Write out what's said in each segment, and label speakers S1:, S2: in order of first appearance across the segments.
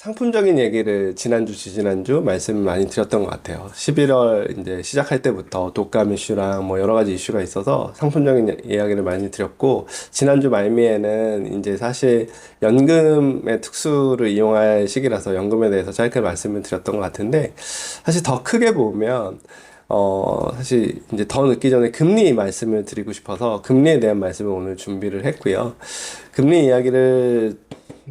S1: 상품적인 얘기를 지난주, 지지난주 말씀 많이 드렸던 것 같아요. 11월 이제 시작할 때부터 독감 이슈랑 뭐 여러 가지 이슈가 있어서 상품적인 이야기를 많이 드렸고, 지난주 말미에는 이제 사실 연금의 특수를 이용할 시기라서 연금에 대해서 짧게 말씀을 드렸던 것 같은데, 사실 더 크게 보면 사실 이제 더 늦기 전에 금리 말씀을 드리고 싶어서 금리에 대한 말씀을 오늘 준비를 했고요. 금리 이야기를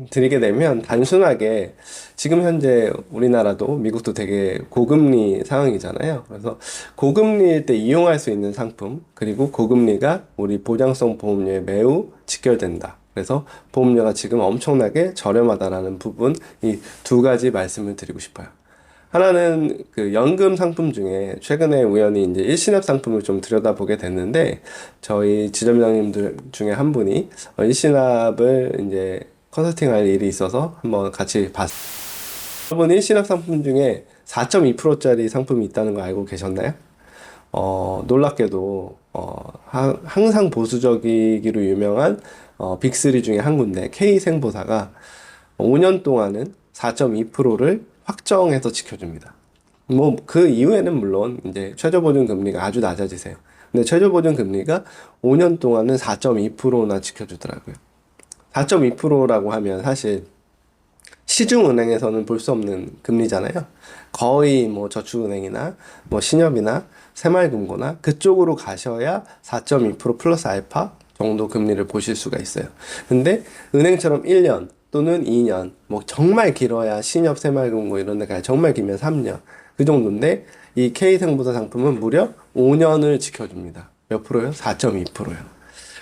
S1: 드리게 되면 단순하게 지금 현재 우리나라도 미국도 되게 고금리 상황이잖아요. 그래서 고금리일 때 이용할 수 있는 상품, 그리고 고금리가 우리 보장성 보험료에 매우 직결된다. 그래서 보험료가 지금 엄청나게 저렴하다라는 부분, 이 두 가지 말씀을 드리고 싶어요. 하나는 그 연금 상품 중에 최근에 우연히 이제 일시납 상품을 좀 들여다보게 됐는데, 저희 지점장님들 중에 한 분이 일시납을 이제 컨설팅할 일이 있어서 한번 같이 봤어요. 여러분, 일시납 상품 중에 4.2%짜리 상품이 있다는 거 알고 계셨나요? 놀랍게도 항상 보수적이기로 유명한 빅3 중에 한 군데 K생보사가 5년 동안은 4.2%를 확정해서 지켜줍니다. 뭐 그 이후에는 물론 이제 최저보증 금리가 아주 낮아지세요. 근데 최저보증 금리가 5년 동안은 4.2%나 지켜주더라고요. 4.2%라고 하면 사실 시중은행에서는 볼 수 없는 금리잖아요. 거의 뭐 저축은행이나 뭐 신협이나 새마을금고나 그쪽으로 가셔야 4.2% 플러스 알파 정도 금리를 보실 수가 있어요. 근데 은행처럼 1년 또는 2년, 뭐 정말 길어야 신협, 새마을금고 이런 데 가야 정말 길면 3년. 그 정도인데 이 K생보사 상품은 무려 5년을 지켜줍니다. 몇 프로요? 4.2%요.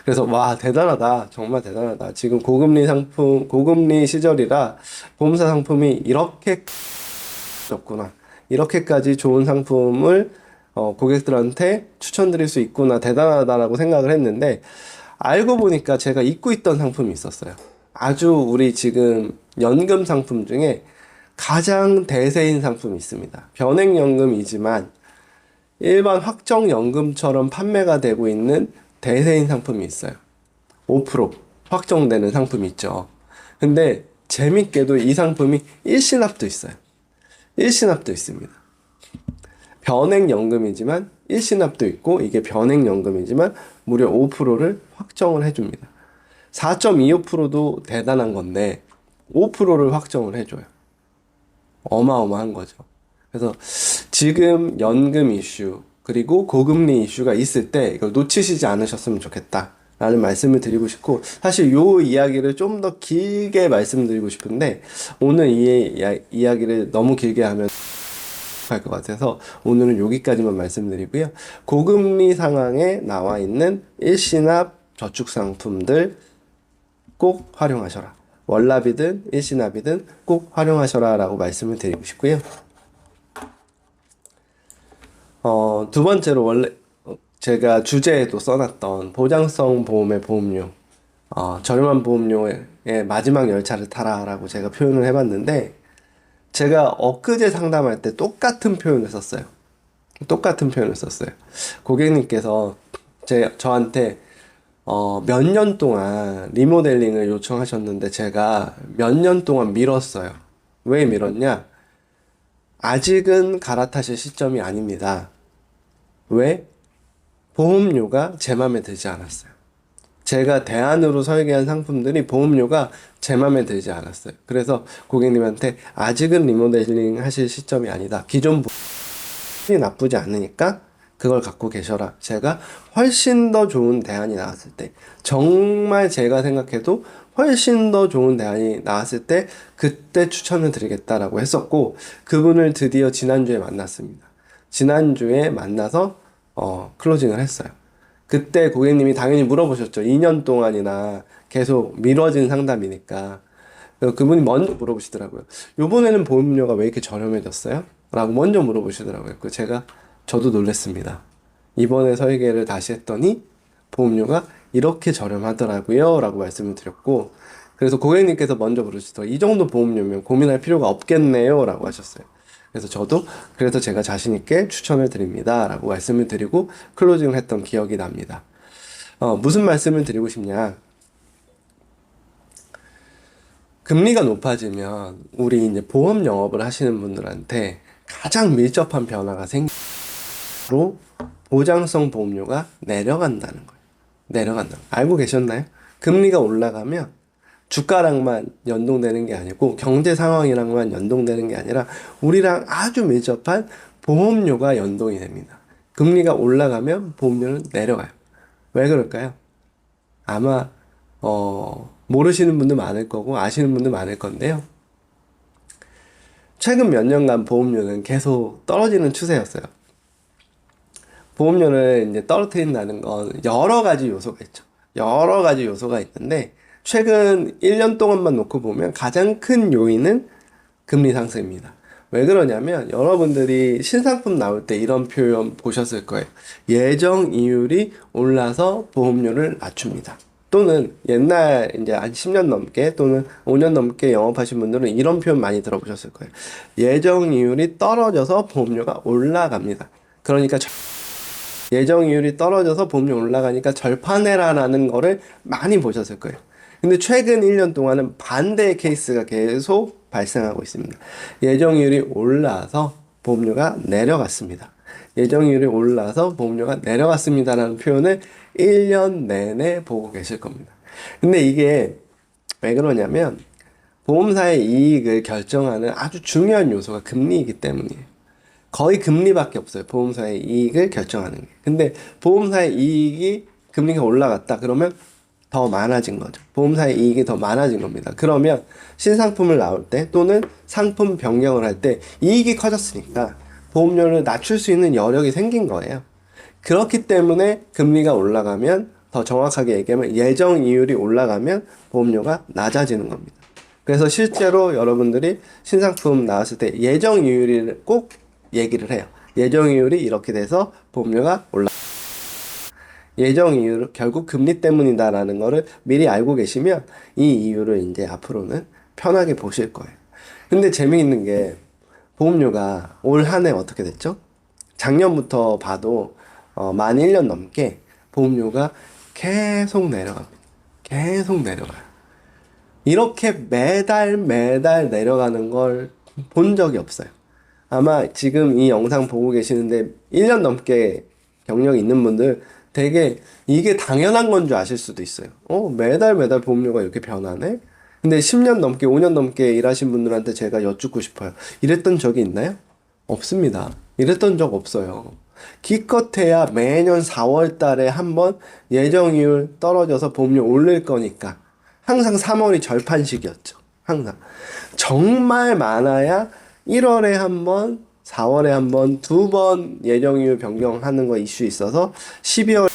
S1: 그래서 와, 대단하다. 정말 대단하다. 지금 고금리 상품, 고금리 시절이라 보험사 상품이 이렇게 좋구나. 이렇게까지 좋은 상품을 고객들한테 추천드릴 수 있구나. 대단하다라고 생각을 했는데, 알고 보니까 제가 잊고 있던 상품이 있었어요. 아주 우리 지금 연금 상품 중에 가장 대세인 상품이 있습니다. 변액연금이지만 일반 확정연금처럼 판매가 되고 있는 대세인 상품이 있어요. 5% 확정되는 상품이 있죠. 근데 재밌게도 이 상품이 일시납도 있어요. 일시납도 있습니다. 변액연금이지만 일시납도 있고, 이게 변액연금이지만 무려 5%를 확정을 해줍니다. 4.25%도 대단한 건데 5%를 확정을 해줘요. 어마어마한 거죠. 그래서 지금 연금 이슈 그리고 고금리 이슈가 있을 때 이걸 놓치시지 않으셨으면 좋겠다 라는 말씀을 드리고 싶고, 사실 요 이야기를 좀 더 길게 말씀드리고 싶은데 오늘 이야기를 너무 길게 하면 할 것 같아서 오늘은 여기까지만 말씀드리고요. 고금리 상황에 나와 있는 일시납 저축 상품들 꼭 활용하셔라. 월납이든 일시납이든 꼭 활용하셔라 라고 말씀을 드리고 싶고요. 두 번째로 원래 제가 주제에도 써놨던 보장성 보험의 보험료, 저렴한 보험료의 마지막 열차를 타라 라고 제가 표현을 해봤는데, 제가 엊그제 상담할 때 똑같은 표현을 썼어요. 똑같은 표현을 썼어요. 고객님께서 저한테 몇 년 동안 리모델링을 요청하셨는데 제가 몇 년 동안 미뤘어요. 왜 미뤘냐? 아직은 갈아타실 시점이 아닙니다. 왜? 보험료가 제 맘에 들지 않았어요. 제가 대안으로 설계한 상품들이 보험료가 제 맘에 들지 않았어요. 그래서 고객님한테 아직은 리모델링 하실 시점이 아니다. 기존 보험이 나쁘지 않으니까 그걸 갖고 계셔라. 제가 훨씬 더 좋은 대안이 나왔을 때, 정말 제가 생각해도 훨씬 더 좋은 대안이 나왔을 때 그때 추천을 드리겠다라고 했었고, 그분을 드디어 지난주에 만났습니다. 지난주에 만나서 클로징을 했어요. 그때 고객님이 당연히 물어보셨죠. 2년 동안이나 계속 미뤄진 상담이니까. 그분이 먼저 물어보시더라고요. 요번에는 보험료가 왜 이렇게 저렴해졌어요? 라고 먼저 물어보시더라고요. 저도 놀랐습니다. 이번에 설계를 다시 했더니 보험료가 이렇게 저렴하더라고요 라고 말씀을 드렸고, 그래서 고객님께서 먼저 물으시더라고요. 이 정도 보험료면 고민할 필요가 없겠네요 라고 하셨어요. 그래서 제가 자신있게 추천을 드립니다 라고 말씀을 드리고 클로징을 했던 기억이 납니다. 무슨 말씀을 드리고 싶냐, 금리가 높아지면 우리 이제 보험 영업을 하시는 분들한테 가장 밀접한 변화가 생기로 보장성 보험료가 내려간다는 거예요. 내려간다. 알고 계셨나요? 금리가 올라가면 주가랑만 연동되는 게 아니고 경제 상황이랑만 연동되는 게 아니라 우리랑 아주 밀접한 보험료가 연동이 됩니다. 금리가 올라가면 보험료는 내려가요. 왜 그럴까요? 아마 모르시는 분도 많을 거고 아시는 분도 많을 건데요. 최근 몇 년간 보험료는 계속 떨어지는 추세였어요. 보험료를 이제 떨어뜨린다는 건 여러 가지 요소가 있죠. 여러 가지 요소가 있는데 최근 1년 동안만 놓고 보면 가장 큰 요인은 금리 상승입니다. 왜 그러냐면 여러분들이 신상품 나올 때 이런 표현 보셨을 거예요. 예정 이율이 올라서 보험료를 낮춥니다. 또는 옛날 이제 한 10년 넘게 또는 5년 넘게 영업하신 분들은 이런 표현 많이 들어보셨을 거예요. 예정 이율이 떨어져서 보험료가 올라갑니다. 그러니까 예정 이율이 떨어져서 보험료 올라가니까 절판해라라는 거를 많이 보셨을 거예요. 근데 최근 1년 동안은 반대의 케이스가 계속 발생하고 있습니다. 예정이율이 올라서 보험료가 내려갔습니다. 예정이율이 올라서 보험료가 내려갔습니다라는 표현을 1년 내내 보고 계실 겁니다. 근데 이게 왜 그러냐면 보험사의 이익을 결정하는 아주 중요한 요소가 금리이기 때문이에요. 거의 금리밖에 없어요. 보험사의 이익을 결정하는 게. 근데 보험사의 이익이 금리가 올라갔다 그러면 더 많아진 거죠. 보험사의 이익이 더 많아진 겁니다. 그러면 신상품을 나올 때 또는 상품 변경을 할 때 이익이 커졌으니까 보험료를 낮출 수 있는 여력이 생긴 거예요. 그렇기 때문에 금리가 올라가면 더 정확하게 얘기하면 예정 이율이 올라가면 보험료가 낮아지는 겁니다. 그래서 실제로 여러분들이 신상품 나왔을 때 예정 이율을 꼭 얘기를 해요. 예정 이율이 이렇게 돼서 보험료가 예정 이유를 결국 금리 때문이다라는 거를 미리 알고 계시면 이 이유를 이제 앞으로는 편하게 보실 거예요. 근데 재미있는 게 보험료가 올 한 해 어떻게 됐죠? 작년부터 봐도 만 1년 넘게 보험료가 계속 내려갑니다. 계속 내려가요. 이렇게 매달 내려가는 걸 본 적이 없어요. 아마 지금 이 영상 보고 계시는데 1년 넘게 경력이 있는 분들 되게 이게 당연한 건 줄 아실 수도 있어요. 매달 보험료가 이렇게 변하네? 근데 10년 넘게, 5년 넘게 일하신 분들한테 제가 여쭙고 싶어요. 이랬던 적이 있나요? 없습니다. 이랬던 적 없어요. 기껏해야 매년 4월 달에 한번 예정이율 떨어져서 보험료 올릴 거니까 항상 3월이 절판식이었죠. 항상. 정말 많아야 1월에 한 번, 4월에 한 번, 2번 예정이율 변경하는 거 이슈 있어서 12월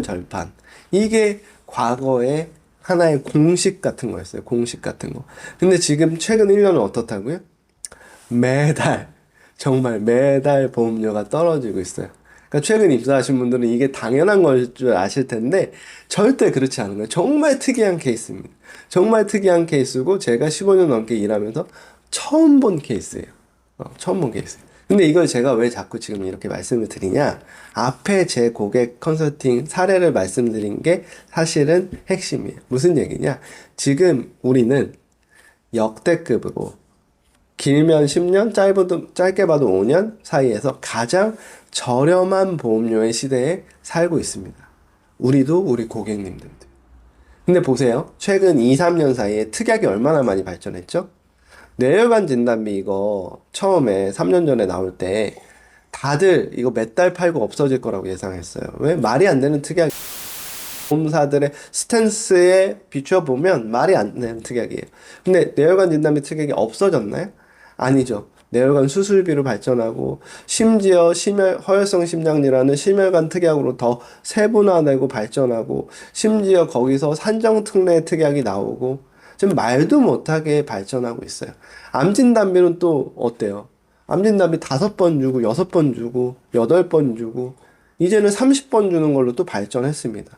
S1: 절판. 이게 과거에 하나의 공식 같은 거였어요. 공식 같은 거. 근데 지금 최근 1년은 어떻다고요? 매달, 정말 매달 보험료가 떨어지고 있어요. 그러니까 최근 입사하신 분들은 이게 당연한 걸 줄 아실 텐데 절대 그렇지 않은 거예요. 정말 특이한 케이스입니다. 정말 특이한 케이스고 제가 15년 넘게 일하면서 처음 본 케이스예요. 처음 본 케이스. 근데 이걸 제가 왜 자꾸 지금 이렇게 말씀을 드리냐? 앞에 제 고객 컨설팅 사례를 말씀드린 게 사실은 핵심이에요. 무슨 얘기냐? 지금 우리는 역대급으로 길면 10년, 짧게 봐도 5년 사이에서 가장 저렴한 보험료의 시대에 살고 있습니다. 우리도 우리 고객님들도. 근데 보세요. 최근 2, 3년 사이에 특약이 얼마나 많이 발전했죠? 뇌혈관 진단비 이거 처음에 3년 전에 나올 때 다들 이거 몇 달 팔고 없어질 거라고 예상했어요. 왜? 말이 안 되는 특약. 보험사들의 스탠스에 비춰보면 말이 안 되는 특약이에요. 근데 뇌혈관 진단비 특약이 없어졌나요? 아니죠. 뇌혈관 수술비로 발전하고 심지어 허혈성 심장이라는 심혈관 특약으로 더 세분화되고 발전하고 심지어 거기서 산정특례 특약이 나오고 지금 말도 못하게 발전하고 있어요. 암진단비는 또 어때요? 암진단비 5번 주고 6번 주고 8번 주고 이제는 30번 주는 걸로 또 발전했습니다.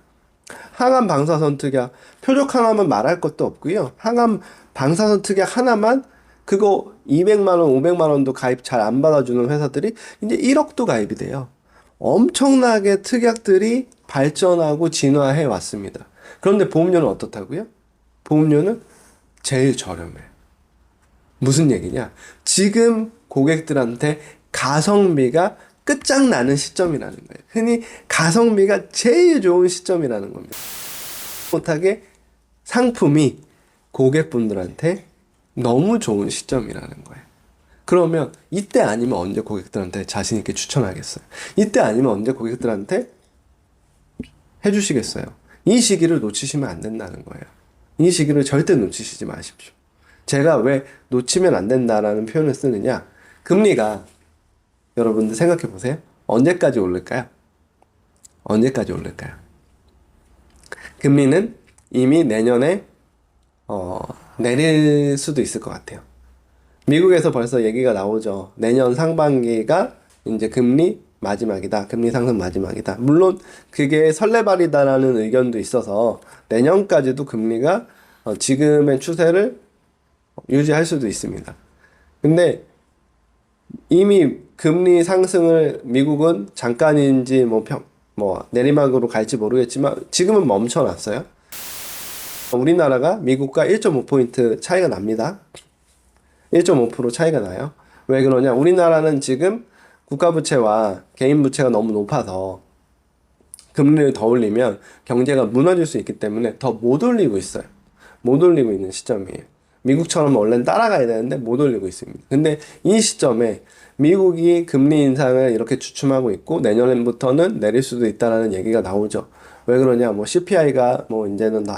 S1: 항암 방사선 특약 표적 항암은 말할 것도 없고요. 항암 방사선 특약 하나만 그거 200만 원, 500만 원도 가입 잘 안 받아주는 회사들이 이제 1억도 가입이 돼요. 엄청나게 특약들이 발전하고 진화해 왔습니다. 그런데 보험료는 어떻다고요? 보험료는 제일 저렴해. 무슨 얘기냐? 지금 고객들한테 가성비가 끝장나는 시점이라는 거예요. 흔히 가성비가 제일 좋은 시점이라는 겁니다. 못하게 상품이 고객분들한테 너무 좋은 시점이라는 거예요. 그러면 이때 아니면 언제 고객들한테 자신 있게 추천하겠어요? 이때 아니면 언제 고객들한테 해주시겠어요? 이 시기를 놓치시면 안 된다는 거예요. 이 시기를 절대 놓치시지 마십시오. 제가 왜 놓치면 안 된다라는 표현을 쓰느냐? 금리가 여러분들 생각해 보세요. 언제까지 오를까요? 언제까지 오를까요? 금리는 이미 내년에 내릴 수도 있을 것 같아요. 미국에서 벌써 얘기가 나오죠. 내년 상반기가 이제 금리 마지막이다. 금리 상승 마지막이다. 물론 그게 설레발이다라는 의견도 있어서 내년까지도 금리가 지금의 추세를 유지할 수도 있습니다. 근데 이미 금리 상승을 미국은 잠깐인지 내리막으로 갈지 모르겠지만 지금은 멈춰놨어요. 우리나라가 미국과 1.5포인트 차이가 납니다. 1.5% 차이가 나요. 왜 그러냐? 우리나라는 지금 국가부채와 개인부채가 너무 높아서 금리를 더 올리면 경제가 무너질 수 있기 때문에 더 못 올리고 있어요. 못 올리고 있는 시점이에요. 미국처럼 원래는 따라가야 되는데 못 올리고 있습니다. 근데 이 시점에 미국이 금리 인상을 이렇게 주춤하고 있고 내년부터는 내릴 수도 있다라는 얘기가 나오죠. 왜 그러냐? CPI가 이제는 더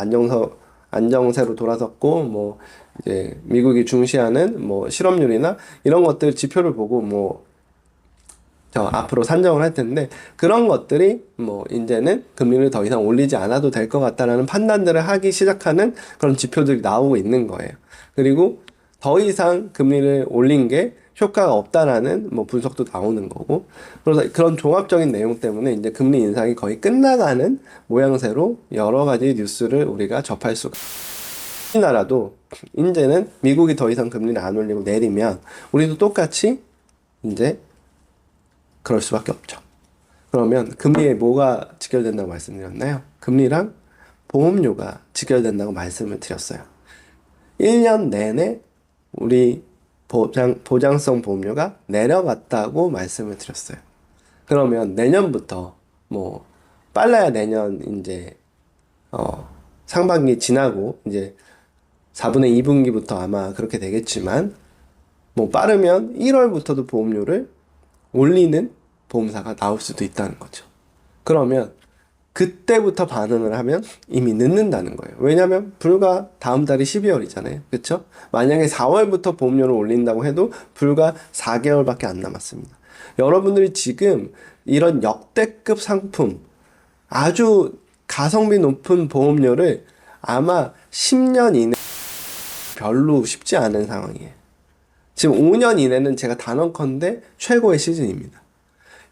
S1: 안정세로 돌아섰고 이제 미국이 중시하는 실업률이나 이런 것들 지표를 보고 앞으로 산정을 할 텐데 그런 것들이 이제는 금리를 더 이상 올리지 않아도 될 것 같다라는 판단들을 하기 시작하는 그런 지표들이 나오고 있는 거예요. 그리고 더 이상 금리를 올린 게 효과가 없다라는 분석도 나오는 거고, 그래서 그런 종합적인 내용 때문에 이제 금리 인상이 거의 끝나가는 모양새로 여러 가지 뉴스를 우리가 접할 수가. 우리나라도 이제는 미국이 더 이상 금리를 안 올리고 내리면 우리도 똑같이 이제 그럴 수밖에 없죠. 그러면 금리에 뭐가 직결된다고 말씀드렸나요? 금리랑 보험료가 직결된다고 말씀을 드렸어요. 1년 내내 우리 보장성 보험료가 내려갔다고 말씀을 드렸어요. 그러면 내년부터 빨라야 내년 이제 상반기 지나고 이제 4분의 2분기부터 아마 그렇게 되겠지만 빠르면 1월부터도 보험료를 올리는 보험사가 나올 수도 있다는 거죠. 그러면 그때부터 반응을 하면 이미 늦는다는 거예요. 왜냐면 불과 다음 달이 12월이잖아요. 그쵸? 만약에 4월부터 보험료를 올린다고 해도 불과 4개월밖에 안 남았습니다. 여러분들이 지금 이런 역대급 상품, 아주 가성비 높은 보험료를 아마 10년 이내 별로 쉽지 않은 상황이에요. 지금 5년 이내는 제가 단언컨대 최고의 시즌입니다.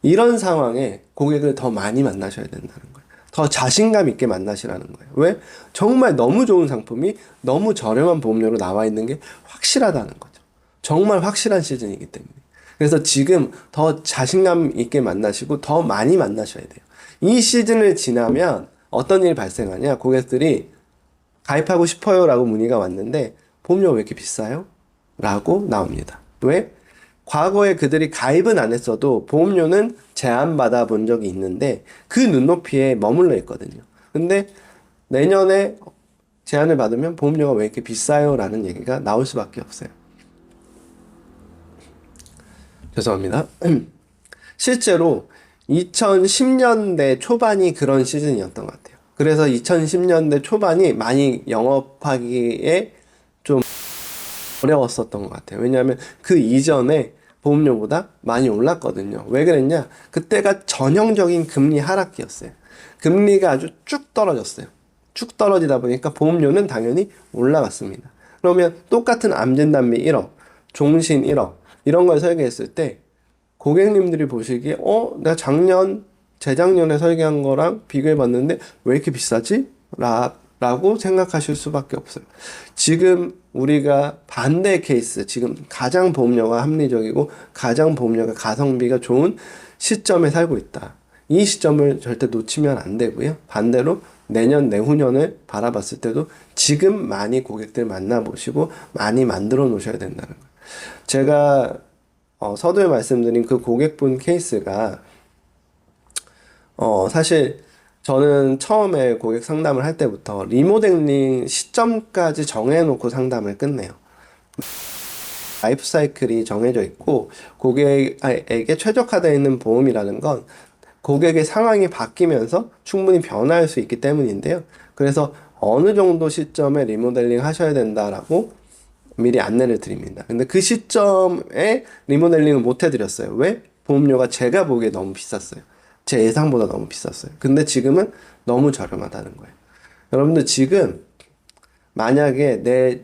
S1: 이런 상황에 고객을 더 많이 만나셔야 된다는 거예요. 더 자신감 있게 만나시라는 거예요. 왜? 정말 너무 좋은 상품이 너무 저렴한 보험료로 나와 있는 게 확실하다는 거죠. 정말 확실한 시즌이기 때문에. 그래서 지금 더 자신감 있게 만나시고 더 많이 만나셔야 돼요. 이 시즌을 지나면 어떤 일이 발생하냐? 고객들이 가입하고 싶어요 라고 문의가 왔는데 보험료가 왜 이렇게 비싸요? 라고 나옵니다. 왜? 과거에 그들이 가입은 안 했어도 보험료는 제한받아 본 적이 있는데 그 눈높이에 머물러 있거든요. 근데 내년에 제한을 받으면 보험료가 왜 이렇게 비싸요? 라는 얘기가 나올 수밖에 없어요. 죄송합니다. 실제로 2010년대 초반이 그런 시즌이었던 것 같아요. 그래서 2010년대 초반이 많이 영업하기에 좀 어려웠었던 것 같아요. 왜냐하면 그 이전에 보험료보다 많이 올랐거든요. 왜 그랬냐? 그때가 전형적인 금리 하락기였어요. 금리가 아주 쭉 떨어졌어요. 쭉 떨어지다 보니까 보험료는 당연히 올라갔습니다. 그러면 똑같은 암진단비 1억, 종신 1억 이런 걸 설계했을 때 고객님들이 보시기에 내가 재작년에 설계한 거랑 비교해봤는데 왜 이렇게 비싸지? 라고 생각하실 수밖에 없어요. 지금 우리가 반대 케이스, 지금 가장 보험료가 합리적이고 가장 보험료가 가성비가 좋은 시점에 살고 있다. 이 시점을 절대 놓치면 안 되고요. 반대로 내년, 내후년을 바라봤을 때도 지금 많이 고객들 만나보시고 많이 만들어 놓으셔야 된다는 거예요. 제가 서두에 말씀드린 그 고객분 케이스가 사실 저는 처음에 고객 상담을 할 때부터 리모델링 시점까지 정해놓고 상담을 끝내요. 라이프 사이클이 정해져 있고 고객에게 최적화되어 있는 보험이라는 건 고객의 상황이 바뀌면서 충분히 변화할 수 있기 때문인데요. 그래서 어느 정도 시점에 리모델링 하셔야 된다라고 미리 안내를 드립니다. 근데 그 시점에 리모델링을 못 해드렸어요. 왜? 보험료가 제가 보기에 너무 비쌌어요. 제 예상보다 너무 비쌌어요. 근데 지금은 너무 저렴하다는 거예요. 여러분들 지금 만약에 내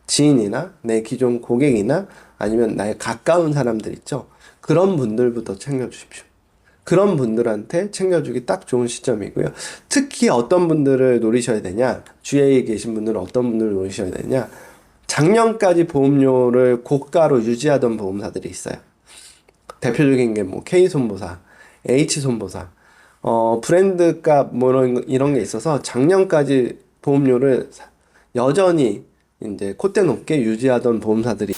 S1: 지인이나 내 기존 고객이나 아니면 나의 가까운 사람들 있죠. 그런 분들부터 챙겨주십시오. 그런 분들한테 챙겨주기 딱 좋은 시점이고요. 특히 어떤 분들을 노리셔야 되냐, 주위에 계신 분들은 어떤 분들을 노리셔야 되냐, 작년까지 보험료를 고가로 유지하던 보험사들이 있어요. 대표적인 게 K손보사, H손보사, 브랜드값 이런 게 있어서 작년까지 보험료를 여전히 이제 콧대 높게 유지하던 보험사들이,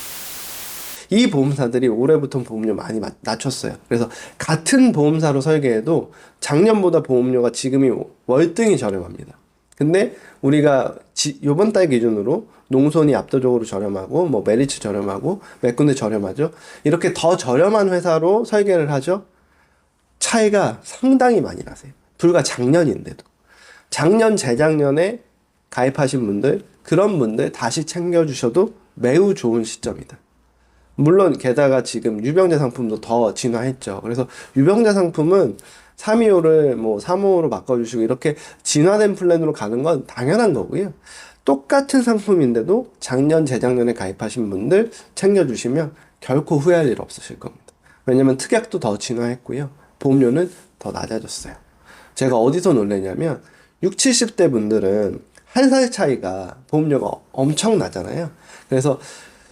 S1: 이 보험사들이 올해부터 보험료 많이 낮췄어요. 그래서 같은 보험사로 설계해도 작년보다 보험료가 지금이 월등히 저렴합니다. 근데 우리가 요번 달 기준으로 농손이 압도적으로 저렴하고 메리츠 저렴하고 몇 군데 저렴하죠. 이렇게 더 저렴한 회사로 설계를 하죠. 차이가 상당히 많이 나세요. 불과 작년인데도. 작년, 재작년에 가입하신 분들, 그런 분들 다시 챙겨주셔도 매우 좋은 시점이다. 물론 게다가 지금 유병재 상품도 더 진화했죠. 그래서 유병재 상품은 325를 355로 바꿔주시고 이렇게 진화된 플랜으로 가는 건 당연한 거고요. 똑같은 상품인데도 작년, 재작년에 가입하신 분들 챙겨주시면 결코 후회할 일 없으실 겁니다. 왜냐면 특약도 더 진화했고요. 보험료는 더 낮아졌어요. 제가 어디서 놀래냐면 60, 70대 분들은 한 살 차이가 보험료가 엄청 나잖아요. 그래서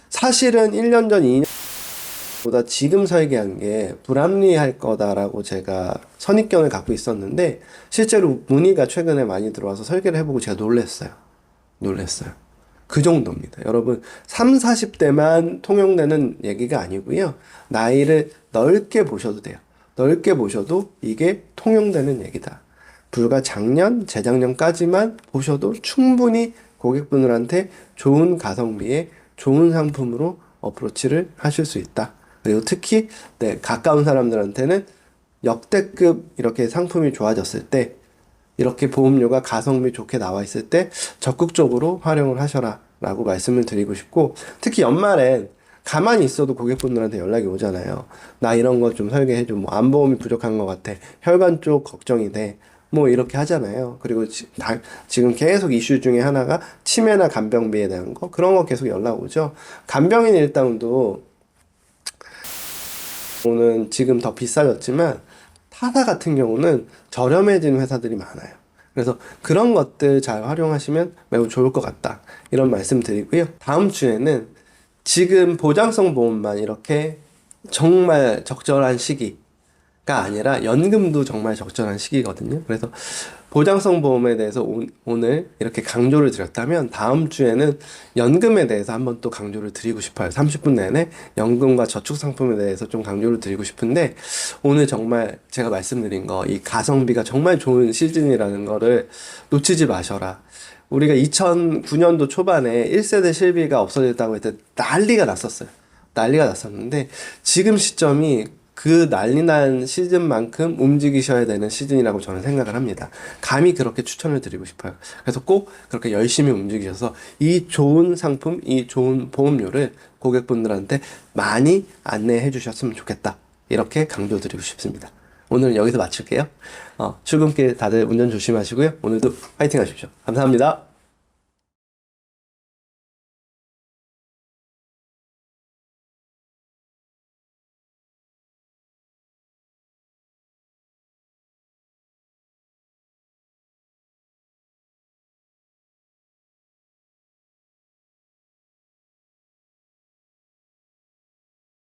S1: 사실은 1년 전, 2년보다 지금 설계한 게 불합리할 거다라고 제가 선입견을 갖고 있었는데 실제로 문의가 최근에 많이 들어와서 설계를 해보고 제가 놀랬어요. 그 정도입니다. 여러분 30, 40대만 통용되는 얘기가 아니고요. 나이를 넓게 보셔도 돼요. 넓게 보셔도 이게 통용되는 얘기다. 불과 작년, 재작년까지만 보셔도 충분히 고객분들한테 좋은 가성비에 좋은 상품으로 어프로치를 하실 수 있다. 그리고 특히 가까운 사람들한테는 역대급 이렇게 상품이 좋아졌을 때, 이렇게 보험료가 가성비 좋게 나와 있을 때 적극적으로 활용을 하셔라 라고 말씀을 드리고 싶고, 특히 연말엔 가만히 있어도 고객분들한테 연락이 오잖아요. 나 이런 거 좀 설계해줘. 안보험이 부족한 것 같아. 혈관 쪽 걱정이 돼. 이렇게 하잖아요. 그리고 지금 계속 이슈 중에 하나가 치매나 간병비에 대한 거, 그런 거 계속 연락 오죠. 간병인 일당도 오는 지금 더 비싸졌지만 타사 같은 경우는 저렴해진 회사들이 많아요. 그래서 그런 것들 잘 활용하시면 매우 좋을 것 같다. 이런 말씀 드리고요. 다음 주에는 지금 보장성 보험만 이렇게 정말 적절한 시기가 아니라 연금도 정말 적절한 시기거든요. 그래서 보장성 보험에 대해서 오늘 이렇게 강조를 드렸다면 다음 주에는 연금에 대해서 한번 또 강조를 드리고 싶어요. 30분 내내 연금과 저축 상품에 대해서 좀 강조를 드리고 싶은데, 오늘 정말 제가 말씀드린 거, 이 가성비가 정말 좋은 시즌이라는 거를 놓치지 마셔라. 우리가 2009년도 초반에 1세대 실비가 없어졌다고 했을 때 난리가 났었는데 지금 시점이 그 난리 난 시즌만큼 움직이셔야 되는 시즌이라고 저는 생각을 합니다. 감히 그렇게 추천을 드리고 싶어요. 그래서 꼭 그렇게 열심히 움직이셔서 이 좋은 상품, 이 좋은 보험료를 고객분들한테 많이 안내해 주셨으면 좋겠다. 이렇게 강조드리고 싶습니다. 오늘은 여기서 마칠게요. 출근길 다들 운전 조심하시고요. 오늘도 파이팅 하십시오. 감사합니다.